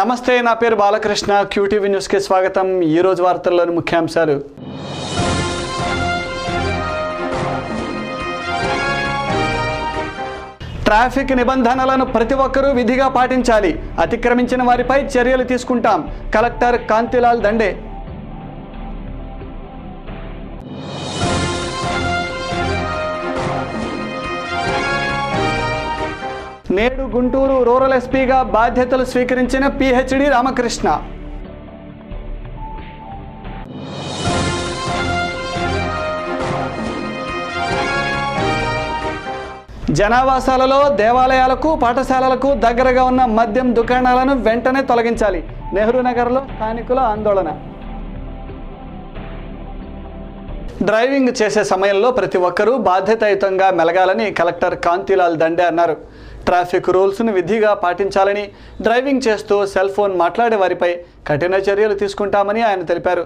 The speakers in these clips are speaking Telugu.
నమస్తే, నా పేరు బాలకృష్ణ. క్యూటీవీ న్యూస్కి స్వాగతం. ఈరోజు వార్తల్లోని ముఖ్యాంశాలు. ట్రాఫిక్ నిబంధనలను ప్రతి ఒక్కరూ విధిగా పాటించాలి. అతిక్రమించిన వారిపై చర్యలు తీసుకుంటాం. కలెక్టర్ కాంతిలాల్ దండే. నేడు గుంటూరు రూరల్ ఎస్పీగా బాధ్యతలు స్వీకరించిన పిహెచ్డి రామకృష్ణ. జనావాసాలలో, దేవాలయాలకు, పాఠశాలలకు దగ్గరగా ఉన్న మద్యం దుకాణాలను వెంటనే తొలగించాలి. నెహ్రూ నగర్లో స్థానికుల ఆందోళన. డ్రైవింగ్ చేసే సమయంలో ప్రతి ఒక్కరూ బాధ్యతాయుతంగా మెలగాలని కలెక్టర్ కాంతిలాల్ దండే అన్నారు. ట్రాఫిక్ రూల్స్ను విధిగా పాటించాలని, డ్రైవింగ్ చేస్తూ సెల్ ఫోన్ మాట్లాడే వారిపై కఠిన చర్యలు తీసుకుంటామని ఆయన తెలిపారు.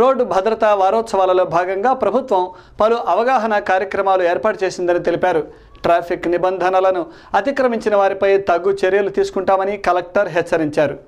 రోడ్డు భద్రతా వారోత్సవాలలో భాగంగా ప్రభుత్వం పలు అవగాహన కార్యక్రమాలు ఏర్పాటు చేసిందని తెలిపారు. ట్రాఫిక్ నిబంధనలను అతిక్రమించిన వారిపై తగు చర్యలు తీసుకుంటామని కలెక్టర్ హెచ్చరించారు.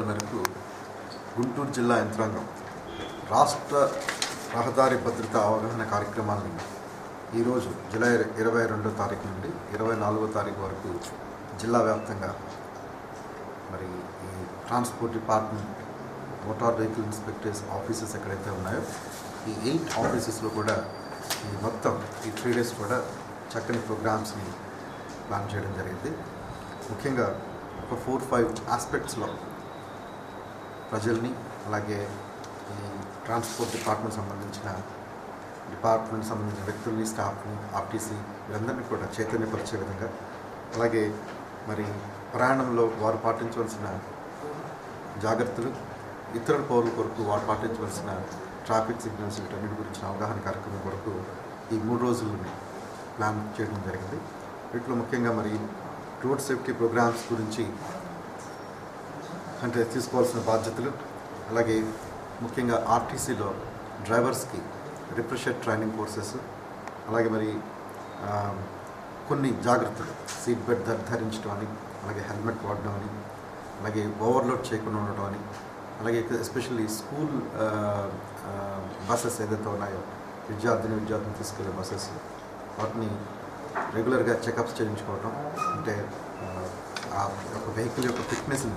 మేరకు గుంటూరు జిల్లా యంత్రాంగం రాష్ట్ర రహదారి భద్రతా అవగాహన కార్యక్రమాన్ని ఈరోజు జూలై 22వ తారీఖు నుండి 24వ తారీఖు వరకు జిల్లా వ్యాప్తంగా మరి ఈ transport department, motor vehicle inspectors offices ఎక్కడైతే ఉన్నాయో ఈ 8 ఆఫీసెస్లో కూడా ఈ మొత్తం ఈ 3 days కూడా చక్కని ప్రోగ్రామ్స్ని ప్లాన్ చేయడం జరిగింది. ముఖ్యంగా ఒక 4-5 ఆస్పెక్ట్స్లో ప్రజల్ని, అలాగే ఈ ట్రాన్స్పోర్ట్ డిపార్ట్మెంట్ సంబంధించిన వ్యక్తుల్ని, స్టాఫ్ని, ఆర్టీసీ వీరందరినీ కూడా చైతన్యపరిచే విధంగా, అలాగే మరి ప్రయాణంలో వారు పాటించవలసిన జాగ్రత్తలు, ఇతరుల పౌరుల కొరకు వారు పాటించవలసిన ట్రాఫిక్ సిగ్నల్స్ వీటన్నిటి గురించిన అవగాహన కార్యక్రమం కొరకు ఈ 3 రోజులని ప్లాన్ చేయడం జరిగింది. వీటిలో ముఖ్యంగా మరి రోడ్ సేఫ్టీ ప్రోగ్రామ్స్ గురించి అంటే తీసుకోవాల్సిన బాధ్యతలు, అలాగే ముఖ్యంగా ఆర్టీసీలో డ్రైవర్స్కి రిఫ్రెషర్ ట్రైనింగ్ కోర్సెస్, అలాగే మరి కొన్ని జాగ్రత్తలు, సీట్ బెల్ట్ ధరించడం అని, అలాగే హెల్మెట్ వాడడం అని, అలాగే ఓవర్లోడ్ చేయకుండా ఉండడం అని, అలాగే ఎస్పెషల్లీ స్కూల్ బస్సెస్ ఏదైతే ఉన్నాయో విద్యార్థిని తీసుకెళ్లే బస్సెస్, వాటిని రెగ్యులర్గా చెకప్స్ చేయించుకోవడం, అంటే ఆ యొక్క వెహికల్ యొక్క ఫిట్నెస్ని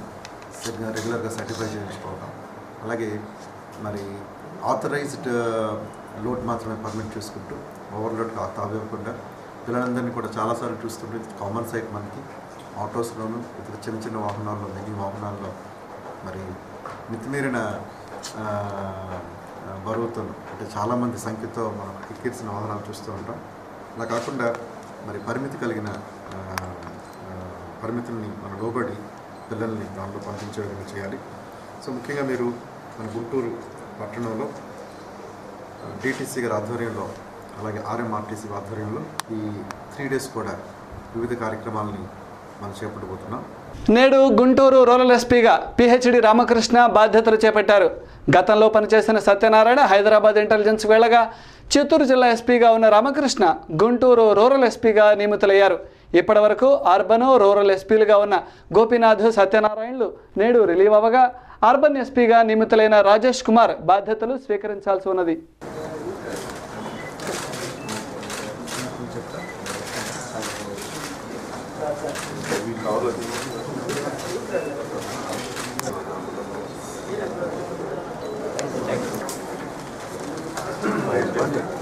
రెగ్యులర్గా సర్టిఫై చేయించుకోవడం, అలాగే మరి ఆథరైజ్డ్ లోడ్ మాత్రమే పర్మిట్ చేసుకుంటూ ఓవర్లోడ్ తావివ్వకుండా పిల్లలందరినీ కూడా చాలాసార్లు చూస్తుంటే కామన్ సైట్ మనకి ఆటోస్లోను, ఇతర చిన్న వాహనాల్లో, మినీ వాహనాల్లో మరి మితిమీరిన బరువుతో అంటే చాలామంది సంఖ్యతో మనం ఎక్కించిన వాహనాలు చూస్తూ ఉంటాం. అలా కాకుండా మరి పరిమితుల్ని మనం లోబడి పిల్లల్ని దాంట్లో పంపించే విధంగా చేయాలి. సో ముఖ్యంగా మీరు మన గుంటూరు పట్టణంలో డిటీసీ గారి ఆధ్వర్యంలో, అలాగే ఆర్ఎంఆర్టీసీ ఆధ్వర్యంలో ఈ 3 days కూడా వివిధ కార్యక్రమాలని మనం చేపట్టబోతున్నాం. నేడు గుంటూరు రూరల్ ఎస్పీగా పిహెచ్డి రామకృష్ణ బాధ్యతలు చేపట్టారు. గతంలో పనిచేసిన సత్యనారాయణ హైదరాబాద్ ఇంటెలిజెన్స్ వేళగా చిత్తూరు జిల్లా ఎస్పీగా ఉన్న రామకృష్ణ గుంటూరు రూరల్ ఎస్పీగా నియమితులయ్యారు. ఇప్పటి వరకు అర్బన్, రూరల్ ఎస్పీలుగా ఉన్న గోపీనాథ్, సత్యనారాయణలు నేడు రిలీవ్ అవ్వగా అర్బన్ ఎస్పీగా నియమితులైన రాజేష్ కుమార్ బాధ్యతలు స్వీకరించాల్సి ఉన్నది. Thank you.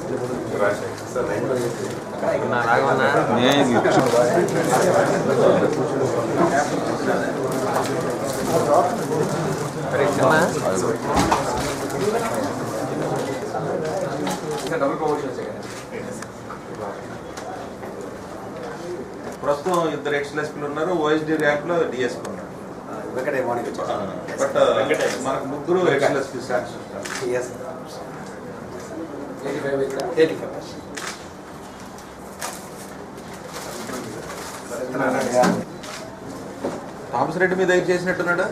ప్రస్తుతం ఇద్దరు ఎక్స్ఎల్ఎస్పీలు ఉన్నారు, ఓఎస్డీ ర్యాంక్లో డిఎస్పీ ఉన్నారు. బట్ మనకు ముగ్గురు ఎక్స్ఎల్ఎస్పీ సాక్స్. థామస్ రెడ్డి మీద ఏం చేసినట్టున్నాడా?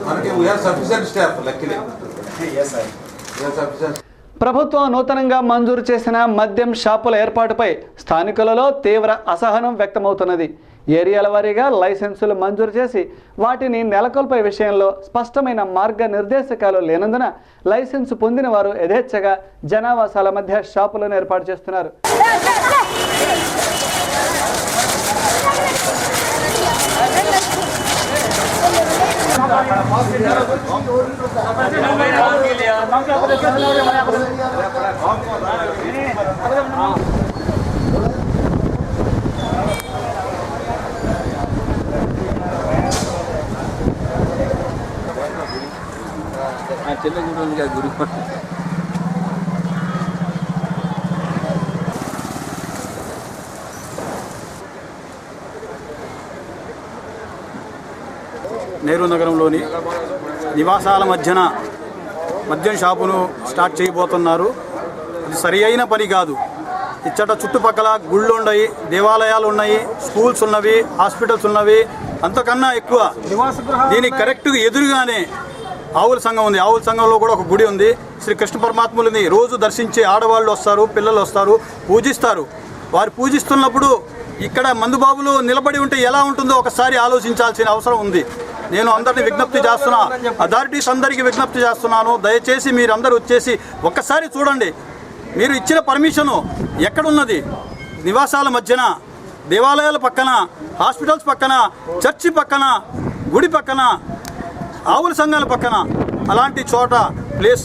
మనకి వీఆర్ సఫిషియెంట్ స్టాఫ్ లక్కీలీ. ప్రభుత్వం నూతనంగా మంజూరు చేసిన మద్యం షాపుల ఏర్పాటుపై స్థానికులలో తీవ్ర అసహనం వ్యక్తమవుతున్నది. ఏరియాల వారీగా లైసెన్సులు మంజూరు చేసి వాటిని నెలకొల్పే విషయంలో స్పష్టమైన మార్గనిర్దేశకాలు లేనందున లైసెన్సు పొందిన వారు యథేచ్ఛగా జనావాసాల మధ్య షాపులను ఏర్పాటు చేస్తున్నారు. నెహ్రూ నగరంలోని నివాసాల మధ్యన మద్యం షాపును స్టార్ట్ చేయబోతున్నారు. ఇది సరి అయిన పని కాదు. ఇచ్చట చుట్టుపక్కల గుళ్ళు ఉన్నాయి, దేవాలయాలు ఉన్నాయి, స్కూల్స్ ఉన్నవి, హాస్పిటల్స్ ఉన్నవి. అంతకన్నా ఎక్కువ దీనికి కరెక్ట్గా ఎదురుగానే ఆవుల సంఘం ఉంది. ఆవుల సంఘంలో కూడా ఒక గుడి ఉంది. శ్రీ కృష్ణ పరమాత్ములని రోజు దర్శించే ఆడవాళ్ళు వస్తారు, పిల్లలు వస్తారు, పూజిస్తారు. వారు పూజిస్తున్నప్పుడు ఇక్కడ మందుబాబులు నిలబడి ఉంటే ఎలా ఉంటుందో ఒకసారి ఆలోచించాల్సిన అవసరం ఉంది. నేను అందరినీ విజ్ఞప్తి చేస్తున్నా, అథారిటీస్ అందరికీ విజ్ఞప్తి చేస్తున్నాను. దయచేసి మీరందరూ వచ్చేసి ఒక్కసారి చూడండి. మీరు ఇచ్చిన పర్మిషను ఎక్కడున్నది? నివాసాల మధ్యన, దేవాలయాల పక్కన, హాస్పిటల్స్ పక్కన, చర్చి పక్కన, గుడి పక్కన, ఆవుల సంఘాల పక్కన, అలాంటి చోట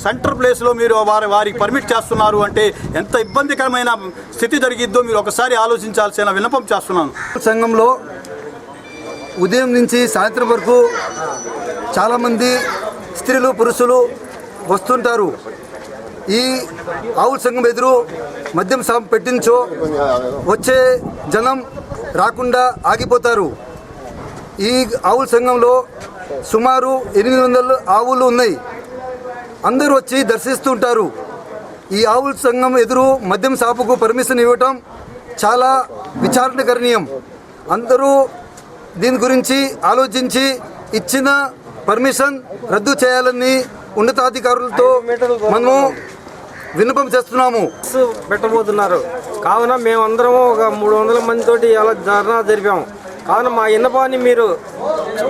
సెంటర్ ప్లేస్లో మీరు వారికి పర్మిట్ చేస్తున్నారు అంటే ఎంత ఇబ్బందికరమైన స్థితి జరిగిద్దో మీరు ఒకసారి ఆలోచించాల్సిన విన్నపం చేస్తున్నాను. సంఘంలో ఉదయం నుంచి సాయంత్రం వరకు చాలామంది స్త్రీలు పురుషులు వస్తుంటారు. ఈ ఆవుల సంఘం ఎదురు మద్యం షాప్ పెట్టించో వచ్చే జనం రాకుండా ఆగిపోతారు. ఈ ఆవుల సంఘంలో సుమారు 800 ఆవులు ఉన్నాయి. అందరూ వచ్చి దర్శిస్తుంటారు. ఈ ఆవుల సంఘం ఎదురు మద్యం షాపుకు పర్మిషన్ ఇవ్వటం చాలా విచారణకరణీయం. అందరూ దీని గురించి ఆలోచించి ఇచ్చిన పర్మిషన్ రద్దు చేయాలని ఉన్నతాధికారులతో మనము విన్నపం చేస్తున్నాము. పెట్టబోతున్నారు కావున మేమందరము ఒక 300 మందితోటి అలా ధర్నా జరిపాము. కావున మా విన్నపాన్ని మీరు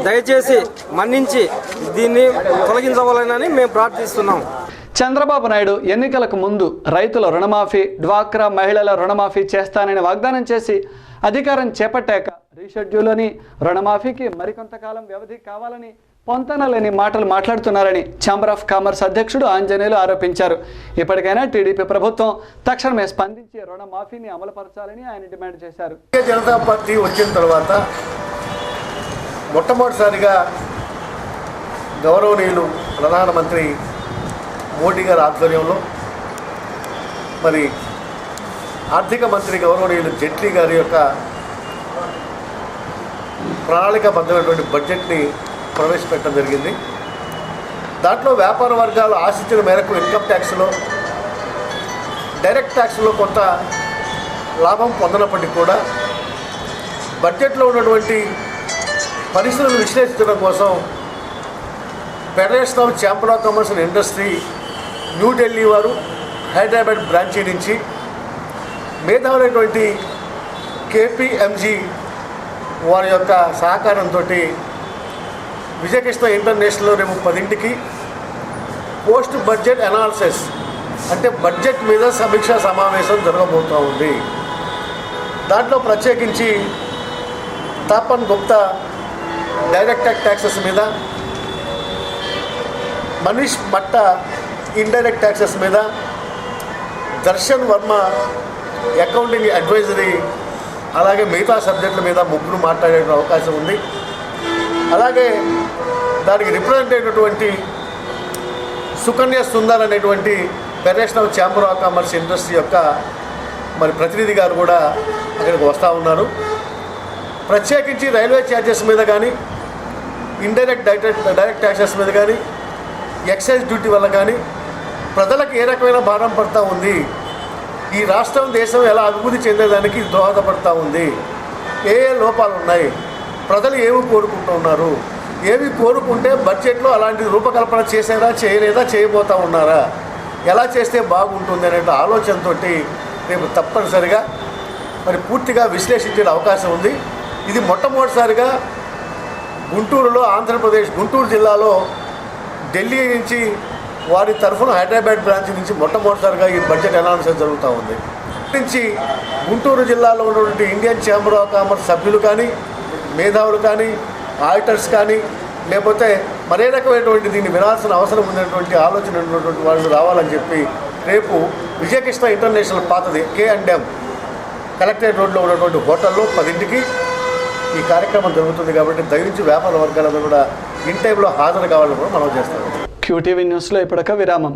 దయచేసి మన్నించి దీన్ని తొలగించవాలని మేము ప్రార్థిస్తున్నాము. చంద్రబాబు నాయుడు ఎన్నికలకు ముందు రైతుల రుణమాఫీ, డ్వాక్రా మహిళల రుణమాఫీ చేస్తానని వాగ్దానం చేసి అధికారం చేపట్టాక రీషెడ్యూల్ అని రుణమాఫీకి మరికొంతకాలం వ్యవధి కావాలని పొంతన లేని మాటలు మాట్లాడుతున్నారని ఛాంబర్ ఆఫ్ కామర్స్ అధ్యక్షుడు ఆంజనేయులు ఆరోపించారు. ఇప్పటికైనా టీడీపీ ప్రభుత్వం తక్షణమే స్పందించి రుణమాఫీని అమలుపరచాలని ఆయన డిమాండ్ చేశారు. జనతా పార్టీ వచ్చిన తర్వాత మొట్టమొదటిసారిగా గౌరవనీయులు ప్రధానమంత్రి మోడీ గారి ఆధ్వర్యంలో మరి ఆర్థిక మంత్రి గౌరవనీయులు జైట్లీ గారి యొక్క ప్రణాళికాబద్ధమైనటువంటి బడ్జెట్ని ప్రవేశపెట్టడం జరిగింది. దాంట్లో వ్యాపార వర్గాలు ఆశించిన మేరకు ఇన్కమ్ ట్యాక్స్లో, డైరెక్ట్ ట్యాక్స్లో కొంత లాభం పొందనప్పటికీ కూడా బడ్జెట్లో ఉన్నటువంటి పరిస్థితులను విశ్లేషించడం కోసం federation of chamber of commerce and industry New Delhi వారు హైదరాబాద్ బ్రాంచీ నుంచి మేధావులైనటువంటి కేపీఎంజీ వారి యొక్క సహకారంతో విజయకృష్ణ ఇంటర్నేషనల్లో రేపు 10ంటికి పోస్ట్ బడ్జెట్ అనాలిసిస్ అంటే బడ్జెట్ మీద సమీక్షా సమావేశం జరగబోతూ ఉంది. దాంట్లో ప్రత్యేకించి తాపన్ గుప్తా డైరెక్ట్ ట్యాక్సెస్ మీద, మనీష్ మట్ట ఇండైరెక్ట్ ట్యాక్సెస్ మీద, దర్శన్ వర్మ అకౌంటింగ్ అడ్వైజరీ, అలాగే మిగతా సబ్జెక్టుల మీద ముగ్గురు మాట్లాడే అవకాశం ఉంది. అలాగే దానికి రిప్రజెంట్ అయినటువంటి సుకన్య సుందర్ అనేటువంటి federation of chamber of commerce industry యొక్క ప్రతినిధి గారు కూడా అక్కడికి వస్తూ ఉన్నారు. ప్రత్యేకించి రైల్వే ఛార్జెస్ మీద కానీ, ఇండైరెక్ట్ డైరెక్ట్ ట్యాక్సెస్ మీద కానీ, ఎక్సైజ్ డ్యూటీ వల్ల కానీ ప్రజలకు ఏ రకమైన భారం పడుతూ ఉంది, ఈ రాష్ట్రం దేశం ఎలా అభివృద్ధి చెందేదానికి దోహదపడుతూ ఉంది, ఏ లోపాలు ఉన్నాయి, ప్రజలు ఏమి కోరుకుంటున్నారు, ఏమి కోరుకుంటే బడ్జెట్లో అలాంటి రూపకల్పన చేసారా, చేయలేదా, చేయబోతూ ఉన్నారా, ఎలా చేస్తే బాగుంటుంది అనే ఆలోచనతో రేపు తప్పనిసరిగా పూర్తిగా విశ్లేషించే అవకాశం ఉంది. ఇది మొట్టమొదటిసారిగా గుంటూరులో, ఆంధ్రప్రదేశ్ గుంటూరు జిల్లాలో ఢిల్లీ నుంచి వారి తరఫున హైదరాబాద్ బ్రాంచ్ నుంచి మొట్టమొదటిసారిగా ఈ బడ్జెట్ అనాలిసిస్ జరుగుతూ ఉంది. నుంచి గుంటూరు జిల్లాలో ఉన్నటువంటి ఇండియన్ ఛాంబర్ ఆఫ్ కామర్స్ సభ్యులు కానీ, మేధావులు కానీ, ఆడిటర్స్ కానీ, లేకపోతే మరే రకమైనటువంటి దీన్ని వినాల్సిన అవసరం ఉన్నటువంటి ఆలోచన ఉన్నటువంటి వాళ్ళు రావాలని చెప్పి రేపు విజయకృష్ణ ఇంటర్నేషనల్ పాతది K&M కలెక్టరేట్ రోడ్లో ఉన్నటువంటి హోటల్లో 10ంటికి ఈ కార్యక్రమం జరుగుతుంది. కాబట్టి దయచేసి వ్యాపార వర్గాలందరూ కూడా ఇన్ టైంలో హాజరు కావాలని కూడా మనం చేస్తాం. QTV న్యూస్లో ఇప్పటిక విరామం.